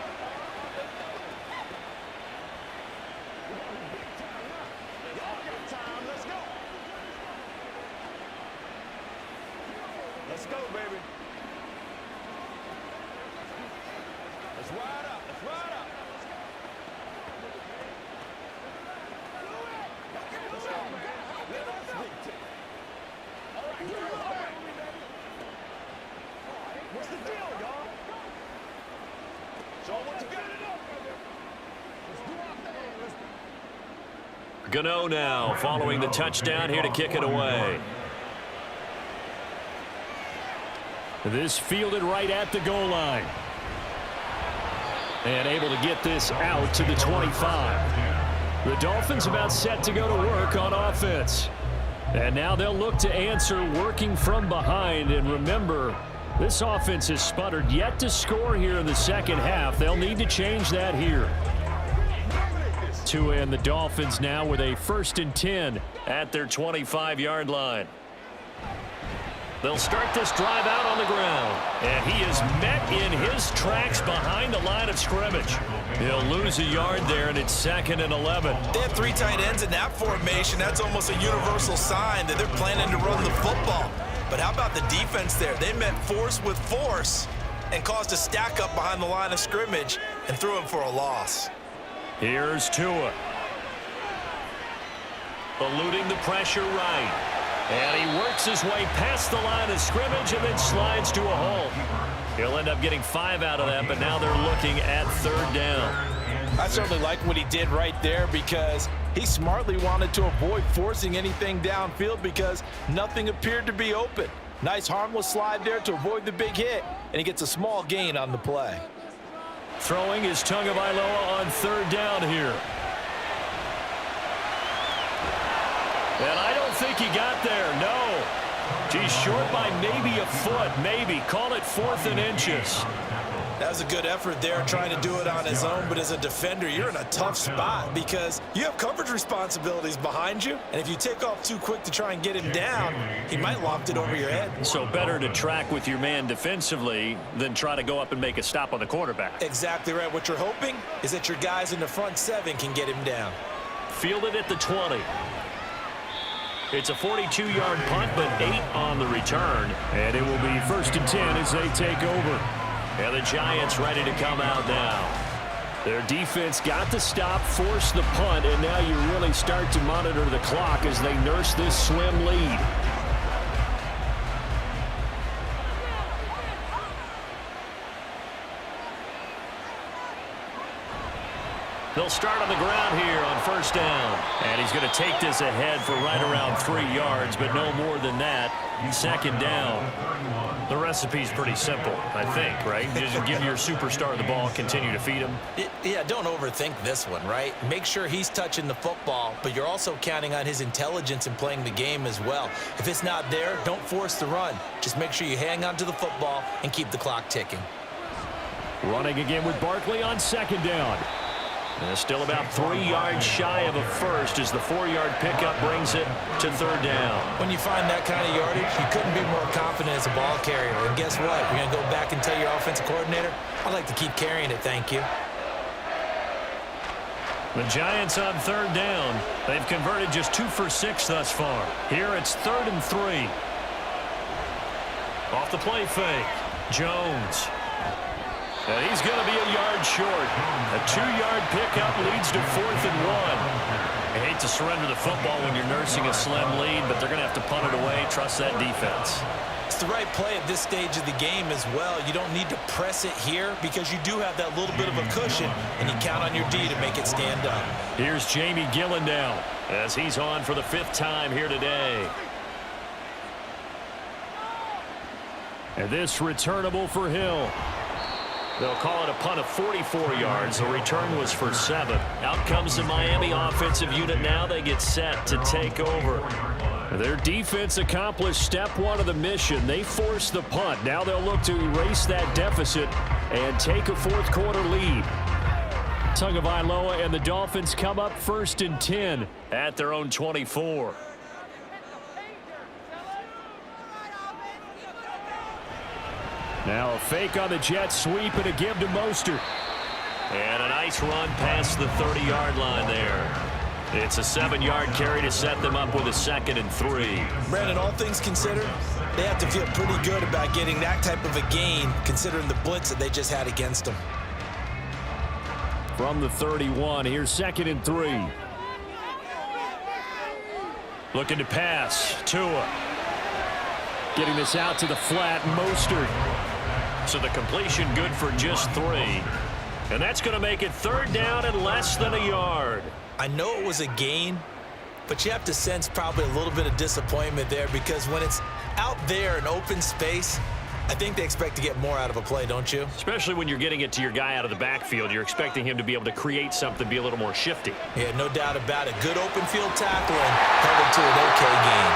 Let's go, baby. Let's ride up. Let's ride up. Let's go. All right. What's the deal, y'all? Show what you got. Let's do our thing. Let's Gano now following the touchdown here to kick it away. This fielded right at the goal line. And able to get this out to the 25. The Dolphins about set to go to work on offense. And now they'll look to answer working from behind. And remember, this offense has sputtered yet to score here in the second half. They'll need to change that here. And the Dolphins now with a 1st and 10 at their 25-yard line. They'll start this drive out on the ground. And he is met in his tracks behind the line of scrimmage. He'll lose a yard there, and it's 2nd and 11. They have 3 tight ends in that formation. That's almost a universal sign that they're planning to run the football. But how about the defense there? They met force with force and caused a stack up behind the line of scrimmage and threw him for a loss. Here's Tua. Eluding the pressure right. And he works his way past the line of scrimmage and then slides to a halt. He'll end up getting 5 out of that, but now they're looking at 3rd down. I certainly like what he did right there because he smartly wanted to avoid forcing anything downfield because nothing appeared to be open. Nice harmless slide there to avoid the big hit, and he gets a small gain on the play. Throwing is Tagovailoa on 3rd down here. And I don't think he got there, no. He's short by maybe a foot, maybe. Call it 4th and inches. That was a good effort there trying to do it on his own, but as a defender, you're in a tough spot because you have coverage responsibilities behind you, and if you take off too quick to try and get him down, he might loft it over your head. So better to track with your man defensively than try to go up and make a stop on the quarterback. Exactly right. What you're hoping is that your guys in the front 7 can get him down. Fielded at the 20. It's a 42-yard punt, but 8 on the return. And it will be 1st and 10 as they take over. And the Giants ready to come out now. Their defense got the stop, forced the punt, and now you really start to monitor the clock as they nurse this slim lead. They'll start on the ground here on first down. And he's going to take this ahead for right around 3 yards, but no more than that. Second down. The recipe's pretty simple, I think, right? Just give your superstar the ball, continue to feed him. Yeah, don't overthink this one, right? Make sure he's touching the football, but you're also counting on his intelligence in playing the game as well. If it's not there, don't force the run. Just make sure you hang on to the football and keep the clock ticking. Running again with Barkley on second down. And still about 3 yards shy of a first as the 4-yard pickup brings it to third down. When you find that kind of yardage, you couldn't be more confident as a ball carrier. And guess what? You're going to go back and tell your offensive coordinator, I'd like to keep carrying it, thank you. The Giants on third down. They've converted just 2 for 6 thus far. Here it's 3rd and 3. Off the play fake. Jones. And he's going to be a yard short. A 2-yard pickup leads to 4th and 1. I hate to surrender the football when you're nursing a slim lead, but they're going to have to punt it away. Trust that defense. It's the right play at this stage of the game as well. You don't need to press it here because you do have that little bit of a cushion, and you count on your D to make it stand up. Here's Jamie Gillen now as he's on for the 5th time here today. And this returnable for Hill. They'll call it a punt of 44 yards. The return was for 7. Out comes the Miami offensive unit now. They get set to take over. Their defense accomplished step 1 of the mission. They forced the punt. Now they'll look to erase that deficit and take a 4th quarter lead. Tagovailoa and the Dolphins come up 1st and 10 at their own 24. Now a fake on the jet sweep and a give to Mostert. And a nice run past the 30-yard line there. It's a 7-yard carry to set them up with a 2nd and 3. Brandon, all things considered, they have to feel pretty good about getting that type of a gain considering the blitz that they just had against them. From the 31, here's 2nd and 3. Looking to pass. Tua. Getting this out to the flat. Mostert. So the completion good for just 3. And that's going to make it 3rd down and less than a yard. I know it was a gain, but you have to sense probably a little bit of disappointment there because when it's out there in open space, I think they expect to get more out of a play, don't you? Especially when you're getting it to your guy out of the backfield. You're expecting him to be able to create something, be a little more shifty. Yeah, no doubt about it. Good open field tackling, held it to an okay gain.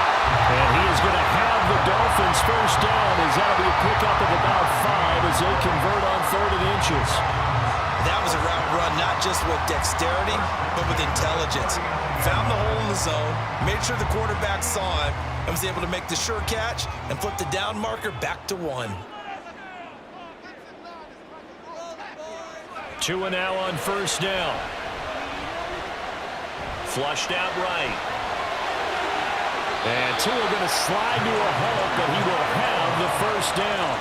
And he is going to have the Dolphins first down as that'll be a pickup of about 5 as they convert on 3rd and inches. That was a route run not just with dexterity, but with intelligence. Found the hole in the zone, made sure the quarterback saw him, and was able to make the sure catch and flip the down marker back to 1. Tua now on first down. Flushed out right. And Tua going to slide to a halt, but he will have the first down.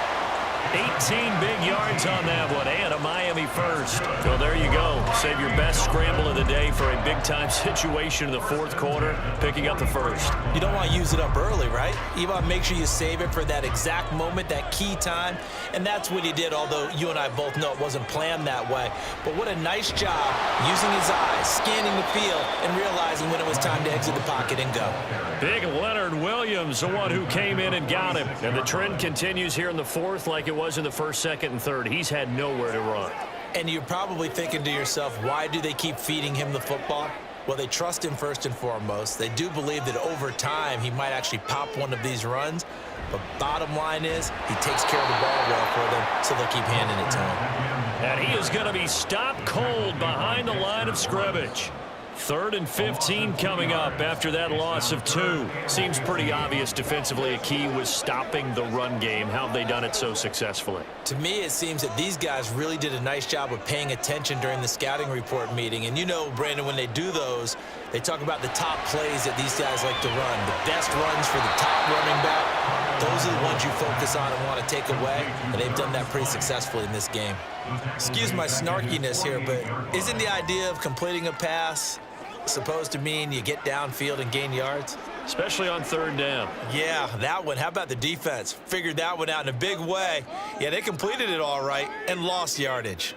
18 big yards on that one, and a Miami first. So there you go. Save your best scramble of the day for a big-time situation in the 4th quarter, picking up the first. You don't want to use it up early, right? You want to make sure you save it for that exact moment, that key time, and that's what he did, although you and I both know it wasn't planned that way. But what a nice job using his eyes, scanning the field, and realizing when it was time to exit the pocket and go. Big Leonard Williams, the one who came in and got him. And the trend continues here in the 4th like it was in the 1st, 2nd, and 3rd. He's had nowhere to run. And you're probably thinking to yourself, why do they keep feeding him the football? Well, they trust him first and foremost. They do believe that over time he might actually pop one of these runs. But bottom line is he takes care of the ball well for them, so they'll keep handing it to him. And he is going to be stopped cold behind the line of scrimmage. 3rd and 15 coming up after that loss of 2. Seems pretty obvious defensively a key was stopping the run game. How have they done it so successfully? To me, it seems that these guys really did a nice job of paying attention during the scouting report meeting. And you know, Brandon, when they do those, they talk about the top plays that these guys like to run. The best runs for the top running back. Those are the ones you focus on and want to take away. And they've done that pretty successfully in this game. Excuse my snarkiness here, but isn't the idea of completing a pass supposed to mean you get downfield and gain yards? Especially on 3rd down. Yeah, that one. How about the defense? Figured that one out in a big way. Yeah, they completed it all right and lost yardage.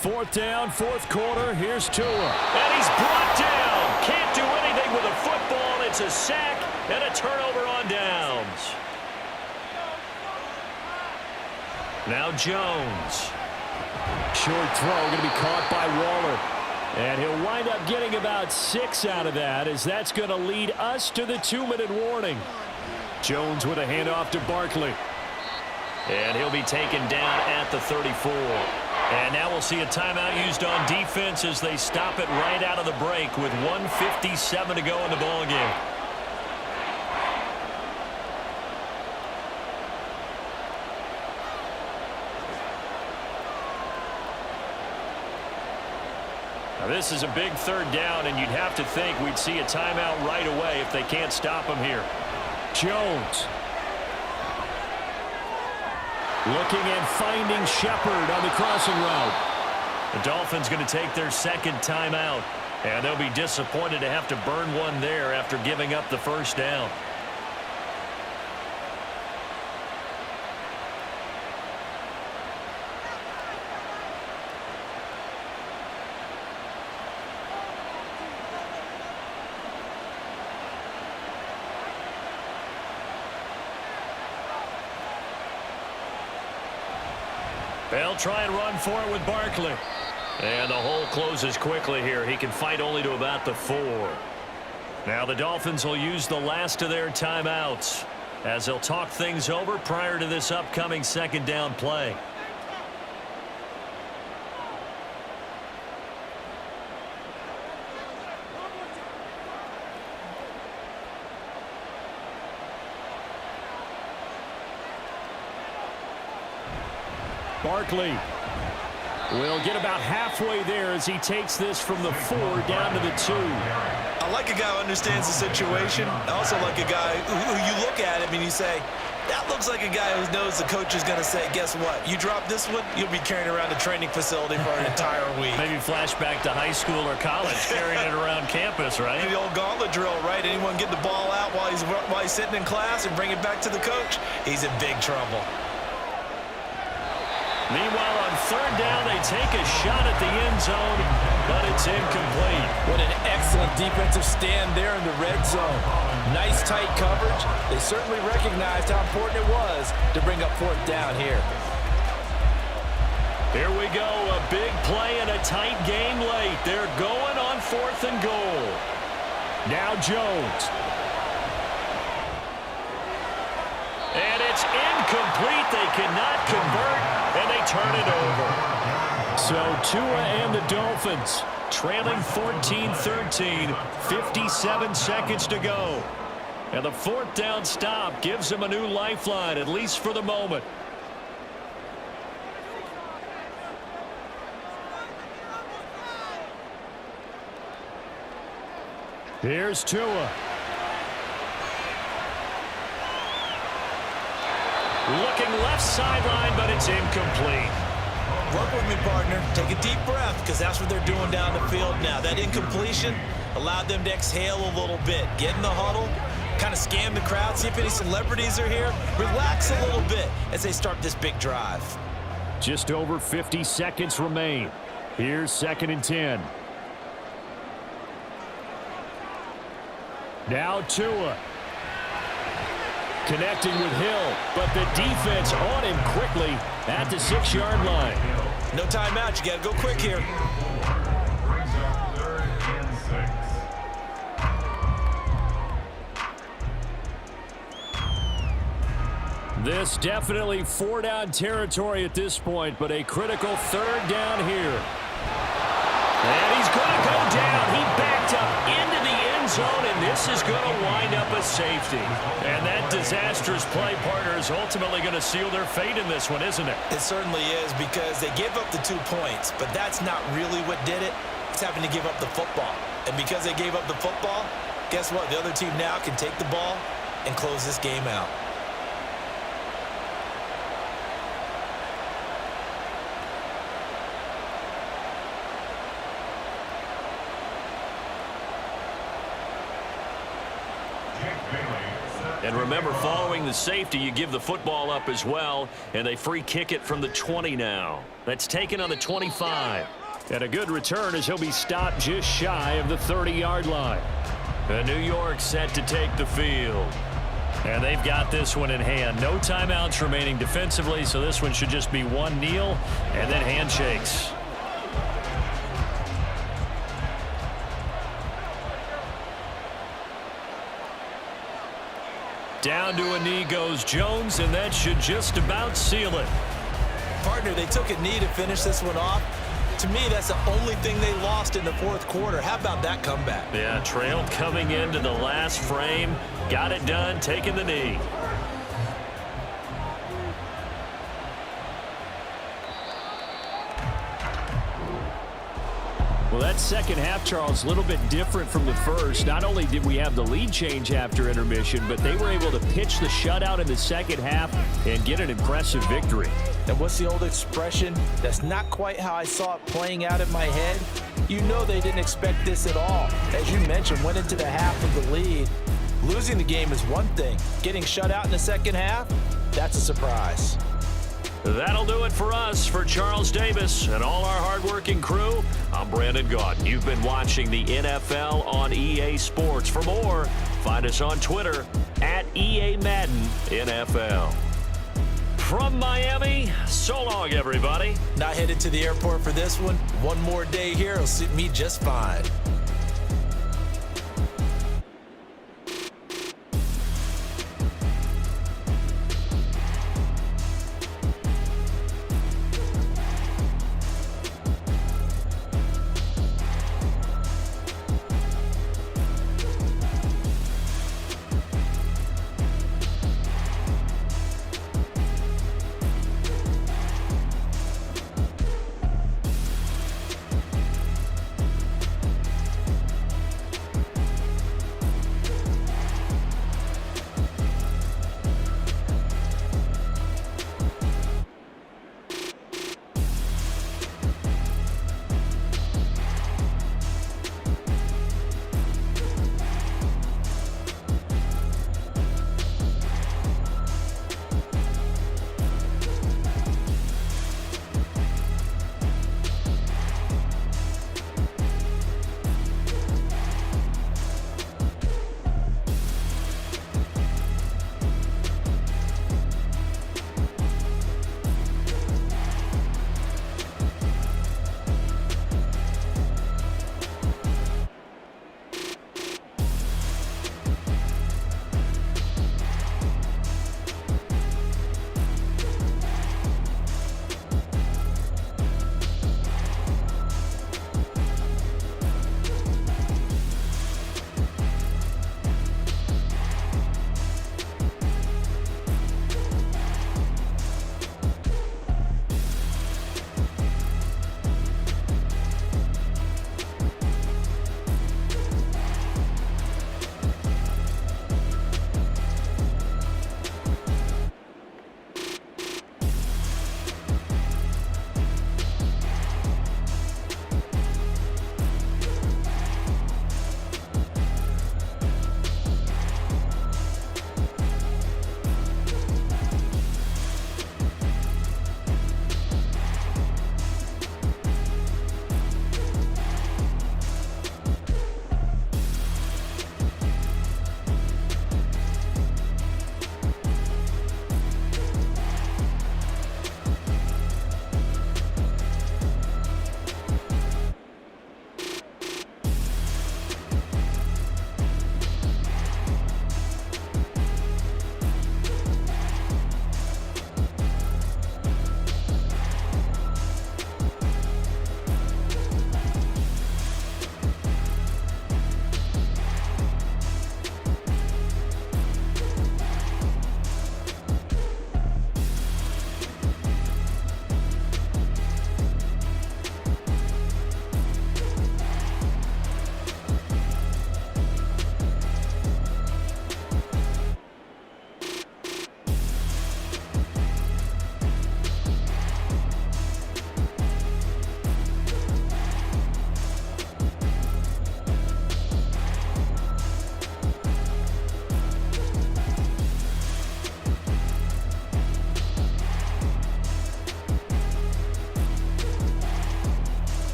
4th down, 4th quarter. Here's Tua. And he's brought down. Can't do anything with a football. It's a sack and a turnover on downs. Now Jones. Short throw going to be caught by Waller. And he'll wind up getting about 6 out of that, as that's going to lead us to the 2-minute warning. Jones with a handoff to Barkley. And he'll be taken down at the 34. And now we'll see a timeout used on defense as they stop it right out of the break with 1:57 to go in the ballgame. Now this is a big 3rd down, and you'd have to think we'd see a timeout right away if they can't stop him here. Jones. Looking and finding Shepard on the crossing route. The Dolphins going to take their 2nd timeout, and they'll be disappointed to have to burn one there after giving up the 1st down. They'll try and run for it with Barkley. And the hole closes quickly here. He can fight only to about the 4. Now the Dolphins will use the last of their timeouts as they'll talk things over prior to this upcoming 2nd down play. Barkley will get about halfway there as he takes this from the 4 down to the 2. I like a guy who understands the situation. I also like a guy who you look at him and you say, that looks like a guy who knows the coach is going to say, guess what? You drop this one, you'll be carrying around a training facility for an entire week. Maybe flashback to high school or college, carrying it around campus, right? The old gauntlet drill, right? Anyone get the ball out while he's sitting in class and bring it back to the coach? He's in big trouble. Meanwhile, on 3rd down, they take a shot at the end zone, but it's incomplete. What an excellent defensive stand there in the red zone. Nice tight coverage. They certainly recognized how important it was to bring up 4th down here. Here we go, a big play and a tight game late. They're going on 4th and goal. Now Jones. And it's incomplete. They cannot convert, and they turn it over. So Tua and the Dolphins trailing 14-13, 57 seconds to go. And the 4th down stop gives them a new lifeline, at least for the moment. Here's Tua. Looking left sideline, but it's incomplete. Work with me, partner. Take a deep breath, because that's what they're doing down the field now. That incompletion allowed them to exhale a little bit. Get in the huddle, kind of scan the crowd, see if any celebrities are here. Relax a little bit as they start this big drive. Just over 50 seconds remain. Here's 2nd and 10. Now Tua. Connecting with Hill, but the defense on him quickly at the 6-yard line. No timeout. You got to go quick here. This definitely 4-down territory at this point, but a critical 3rd down here. And he's going to go down. He backed up into the end zone, and this is going to wind up a safety. And that disastrous play, partner, is ultimately going to seal their fate in this one, isn't it? It certainly is, because they gave up the 2 points, but that's not really what did it. It's having to give up the football. And because they gave up the football, guess what? The other team now can take the ball and close this game out. And remember, following the safety, you give the football up as well, and they free kick it from the 20 now. That's taken on the 25. And a good return as he'll be stopped just shy of the 30-yard line. And New York set to take the field. And they've got this one in hand. No timeouts remaining defensively, so this one should just be one kneel and then handshakes. Down to a knee goes Jones, and that should just about seal it. Partner, they took a knee to finish this one off. To me, that's the only thing they lost in the fourth quarter. How about that comeback? Yeah, trailed coming into the last frame. Got it done, taking the knee. Well, that second half, Charles, a little bit different from the first. Not only did we have the lead change after intermission, but they were able to pitch the shutout in the second half and get an impressive victory. And what's the old expression? That's not quite how I saw it playing out in my head. You know they didn't expect this at all. As you mentioned, went into the half of the lead. Losing the game is one thing. Getting shut out in the second half, that's a surprise. That'll do it for us. For Charles Davis and all our hardworking crew, I'm Brandon Gaudin. You've been watching the NFL on EA Sports. For more, find us on Twitter at EA Madden NFL. From Miami, so long, everybody. Not headed to the airport for this one. One more day here will suit me just fine.